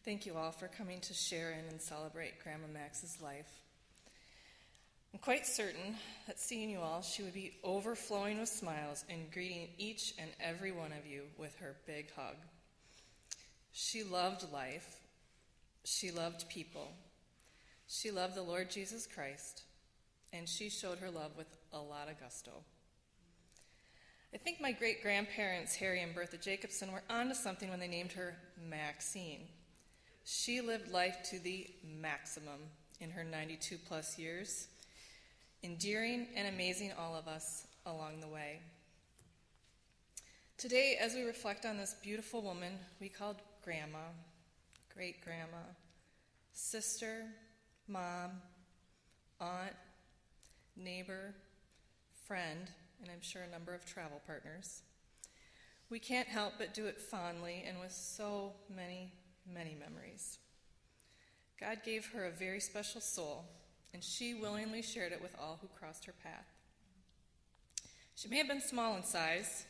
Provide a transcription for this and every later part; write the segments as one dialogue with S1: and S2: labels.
S1: Thank you all for coming to share in and celebrate Grandma Max's life. I'm quite certain that seeing you all, she would be overflowing with smiles and greeting each and every one of you with her big hug. She loved life. She loved people. She loved the Lord Jesus Christ, and she showed her love with a lot of gusto. I think my great-grandparents, Harry and Bertha Jacobson, were onto something when they named her Maxine. She lived life to the maximum in her 92-plus years, endearing and amazing all of us along the way. Today, as we reflect on this beautiful woman we called Grandma, great-grandma, sister, mom, aunt, neighbor, friend, and I'm sure a number of travel partners, we can't help but do it fondly and with so many memories. God gave her a very special soul, and she willingly shared it with all who crossed her path. She may have been small in size,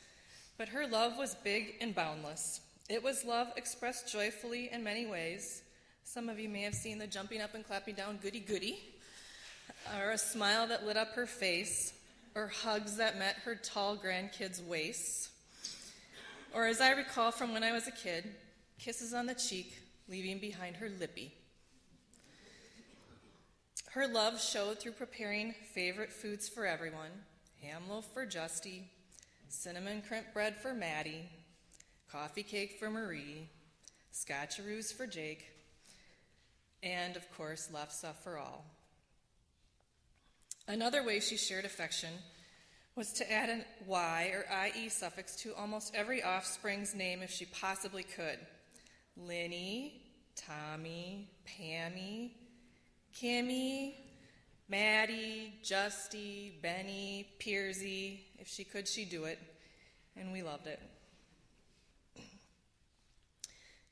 S1: but her love was big and boundless. It was love expressed joyfully in many ways. Some of you may have seen the jumping up and clapping down goody, or a smile that lit up her face, or hugs that met her tall grandkids' waists, or as I recall from when I was a kid, kisses on the cheek, leaving behind her lippy. Her love showed through preparing favorite foods for everyone: ham loaf for Justy, cinnamon crimp bread for Maddie, coffee cake for Marie, scotcheroos for Jake, and, of course, lefse for all. Another way she shared affection was to add an Y or IE suffix to almost every offspring's name if she possibly could. Linny, Tommy, Pammy, Kimmy, Maddie, Justy, Benny, Piersy. If she could, she'd do it, and we loved it.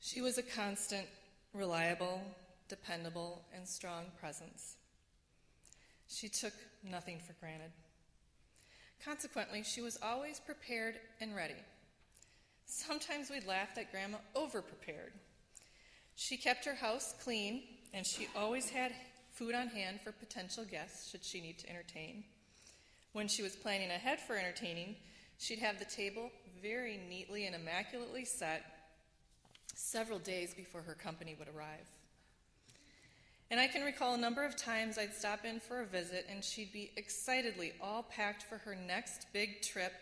S1: She was a constant, reliable, dependable, and strong presence. She took nothing for granted. Consequently, she was always prepared and ready. Sometimes we laughed that Grandma over-prepared. She kept her house clean, and she always had food on hand for potential guests should she need to entertain. When she was planning ahead for entertaining, she'd have the table very neatly and immaculately set several days before her company would arrive. And I can recall a number of times I'd stop in for a visit, and she'd be excitedly all packed for her next big trip.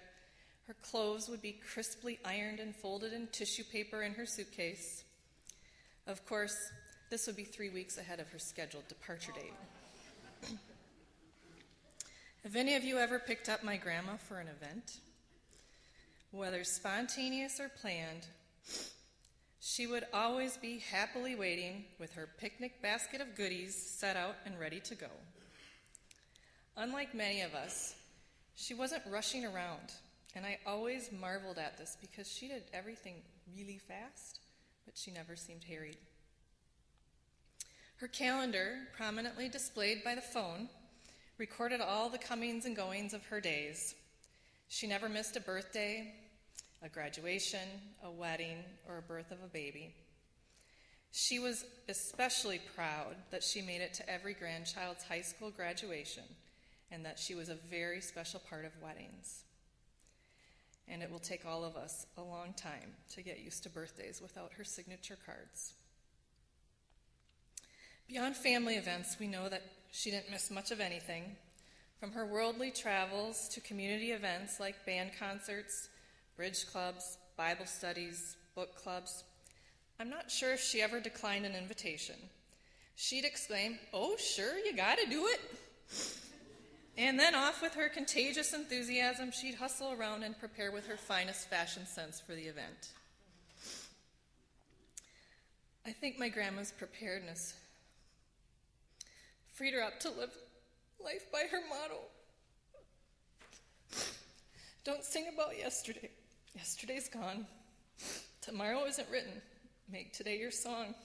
S1: Her clothes would be crisply ironed and folded in tissue paper in her suitcase. Of course, this would be 3 weeks ahead of her scheduled departure date. Have any of you ever picked up my grandma for an event? Whether spontaneous or planned, she would always be happily waiting with her picnic basket of goodies set out and ready to go. Unlike many of us, she wasn't rushing around, and I always marveled at this because she did everything really fast, but she never seemed harried. Her calendar, prominently displayed by the phone, recorded all the comings and goings of her days. She never missed a birthday, a graduation, a wedding, or a birth of a baby. She was especially proud that she made it to every grandchild's high school graduation and that she was a very special part of weddings. And it will take all of us a long time to get used to birthdays without her signature cards. Beyond family events, we know that she didn't miss much of anything, from her worldly travels to community events like band concerts, bridge clubs, Bible studies, book clubs. I'm not sure if she ever declined an invitation. She'd exclaim, "Oh, sure, you gotta do it." And then off with her contagious enthusiasm, she'd hustle around and prepare with her finest fashion sense for the event. I think my grandma's preparedness freed her up to live life by her motto. Don't sing about yesterday. Yesterday's gone. Tomorrow isn't written. Make today your song.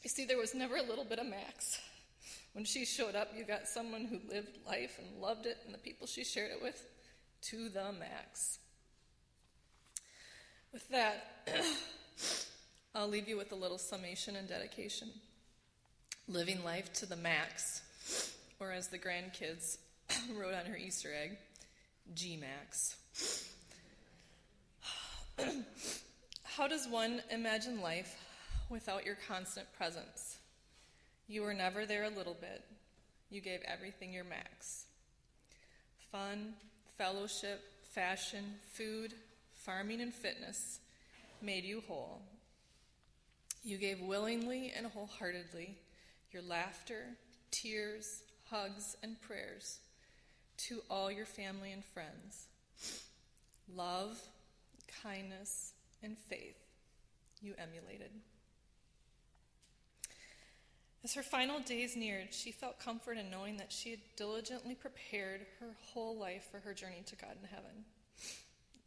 S1: You see, there was never a little bit of Max. When she showed up, you got someone who lived life and loved it, and the people she shared it with, to the max. With that, I'll I'll leave you with a little summation and dedication. Living life to the max, or as the grandkids wrote on her Easter egg, G-Max. How does one imagine life without your constant presence? You were never there a little bit. You gave everything your max. Fun, fellowship, fashion, food, farming, and fitness made you whole. You gave willingly and wholeheartedly your laughter, tears, hugs, and prayers to all your family and friends. Love, kindness, and faith you emulated. As her final days neared, she felt comfort in knowing that she had diligently prepared her whole life for her journey to God in heaven.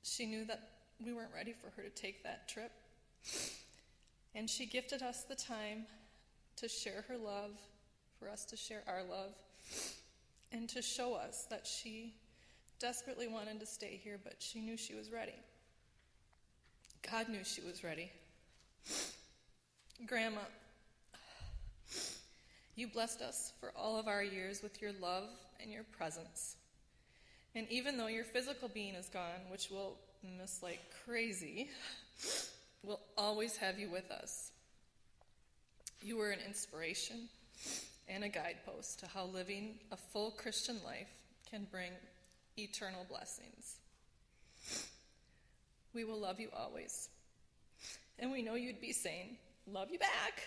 S1: She knew that we weren't ready for her to take that trip, and she gifted us the time to share her love, for us to share our love, and to show us that she desperately wanted to stay here, but she knew she was ready. God knew she was ready. Grandma, you blessed us for all of our years with your love and your presence. And even though your physical being is gone, which we'll miss like crazy, we'll always have you with us. You were an inspiration and a guidepost to how living a full Christian life can bring eternal blessings. We will love you always. And we know you'd be saying, love you back.